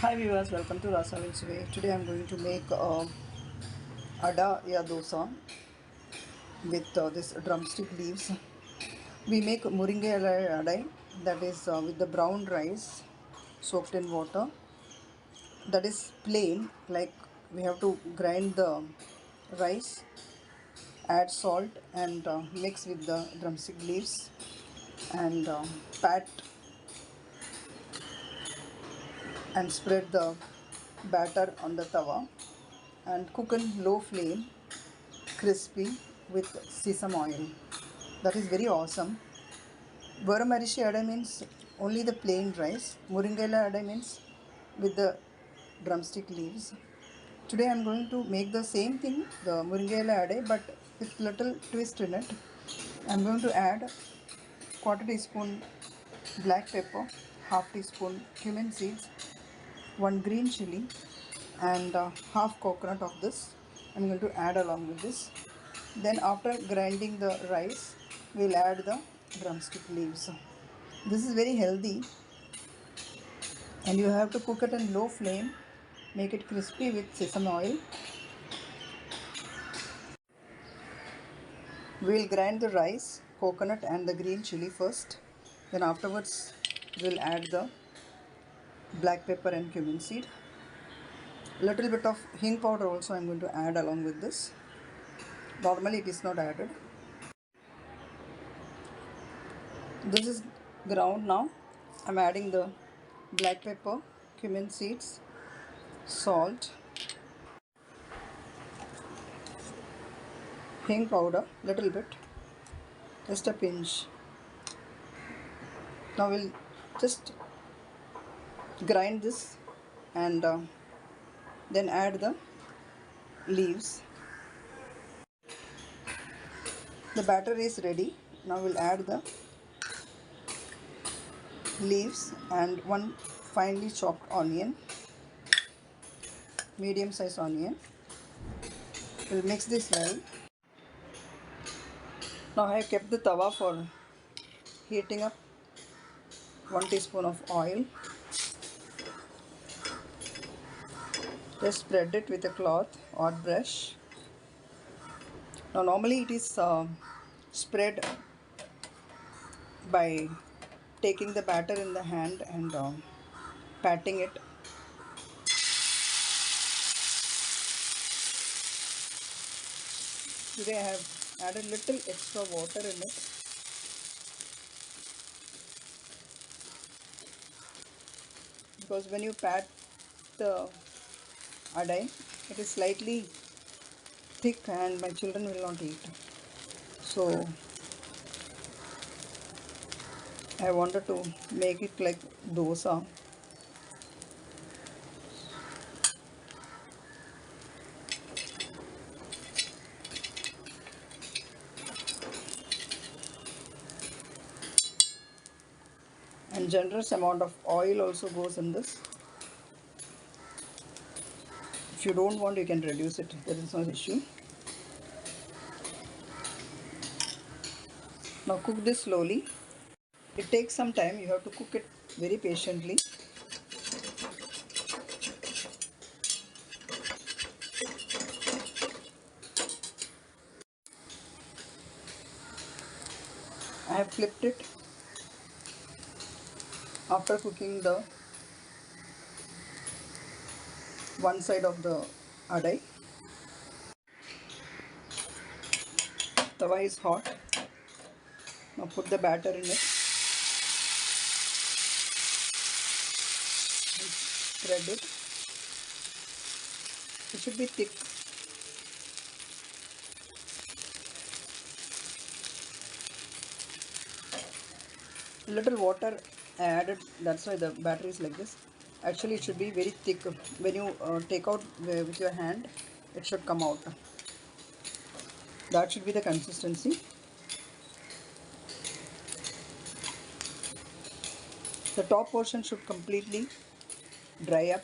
Hi viewers, welcome to Rasavil's Way. Today I am going to make Adai dosa with this drumstick leaves. We make muringa adai, that is with the brown rice soaked in water. That is plain, like we have to grind the rice, add salt and mix with the drumstick leaves and pat and spread the batter on the tawa and cook in low flame, crispy with sesame oil. That is very awesome. Varamarishi adai means only the plain rice. Muringela adai means with the drumstick leaves. Today I am going to make the same thing, the muringela adai, but with little twist in it. I am going to add quarter teaspoon black pepper, half teaspoon cumin seeds, one green chili, and half coconut of this I'm going to add along with this. Then after grinding the rice, we'll add the drumstick leaves. This is very healthy and you have to cook it in low flame. Make it crispy with sesame oil. We'll grind the rice, coconut and the green chili first. Then afterwards we'll add the black pepper and cumin seed. A little bit of hing powder also I'm going to add along with this. Normally it is not added. This is ground now. I'm adding the black pepper, cumin seeds, salt, hing powder, little bit, just a pinch. Now we'll just grind this and then add the leaves. The batter is ready. Now we'll add the leaves and one finely chopped onion, medium size onion. We'll mix this well. Now I have kept the tawa for heating up. 1 teaspoon of oil. Just spread it with a cloth or brush. Now normally it is spread by taking the batter in the hand and patting it. Today I have added little extra water in it because when you pat the adai, it is slightly thick and my children will not eat. So I wanted to make it like dosa. And generous amount of oil also goes in this. If you don't want, you can reduce it, there is no issue. Now cook this slowly. It takes some time, you have to cook it very patiently. I have flipped it after cooking the one side of the adai. Tawa is hot. Now put the batter in it and spread it. It should be thick. A little water I added, that's why the batter is like this. Actually it should be very thick. When you take out with your hand, it should come out. That should be the consistency. The top portion should completely dry up.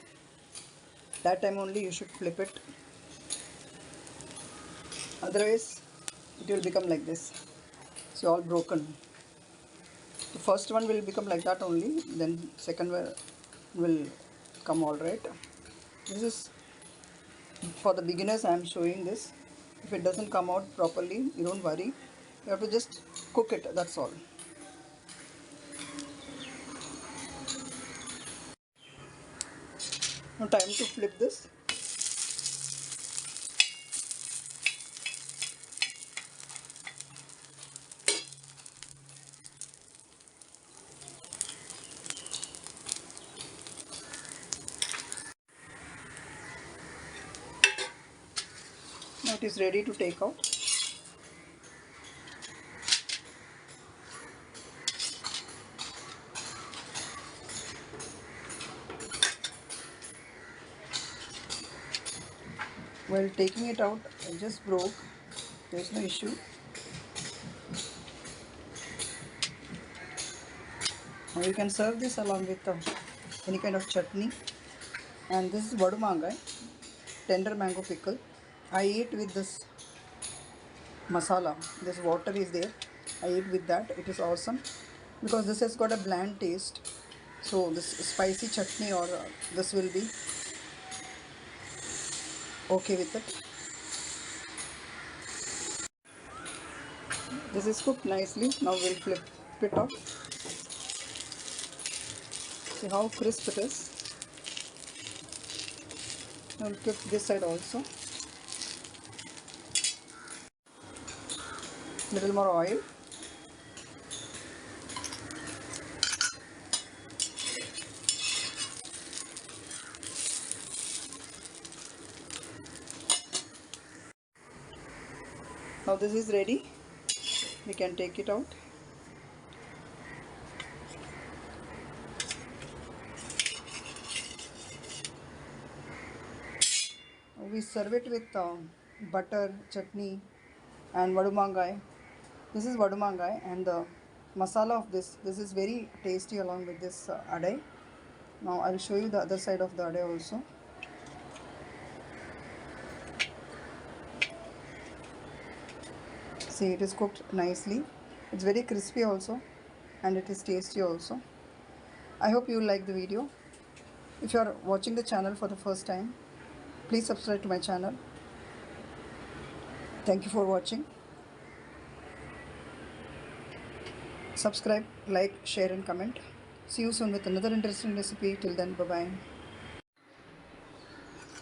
That time only you should flip it. Otherwise it will become like this. It's all broken. The first one will become like that only, then second one will come all right. This is for the beginners. I am showing this. If it doesn't come out properly, you don't worry. You have to just cook it. That's all. Now time to flip this. Now it is ready to take out. While taking it out, it just broke. There's no issue. Now you can serve this along with any kind of chutney. And this is vadumangai, tender mango pickle. I eat with this masala. This water is there. I eat with that. It is awesome because this has got a bland taste. So this spicy chutney or this will be okay with it. This is cooked nicely. Now we'll flip it off. See how crisp it is. Now we'll cook this side also. Little more oil. Now this is ready. We can take it out. We serve it with butter, chutney and vadumangai. This is vadumangai and the masala of this is very tasty along with this adai. Now I will show you the other side of the adai also. See, it is cooked nicely. It's very crispy also and it is tasty also. I hope you like the video. If you are watching the channel for the first time, please subscribe to my channel. Thank you for watching. Subscribe, like, share and comment. See you soon with another interesting recipe. Till then, bye-bye.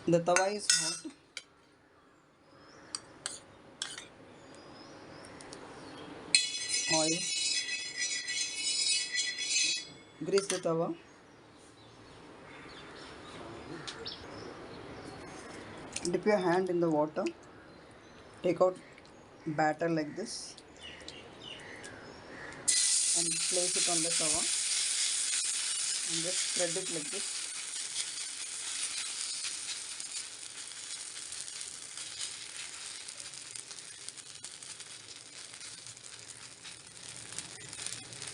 The tawa is hot. Oil. Grease the tawa. Dip your hand in the water. Take out batter like this and place it on the tawa and just spread it like this.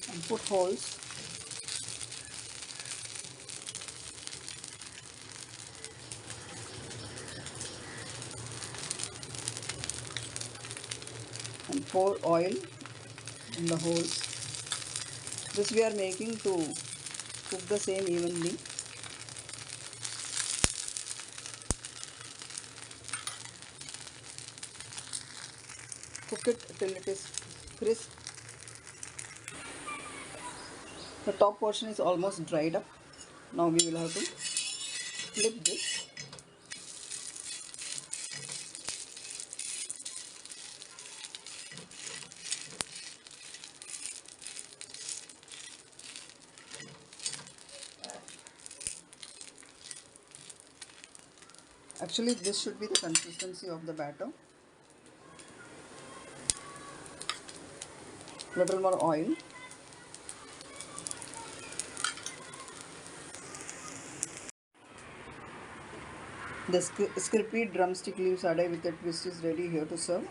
And put holes. And pour oil in the holes. This we are making to cook the same evenly. Cook it till it is crisp. The top portion is almost dried up. Now we will have to flip this. Actually, this should be the consistency of the batter. Little more oil. The crispy drumstick leaves adai with a twist is ready here to serve.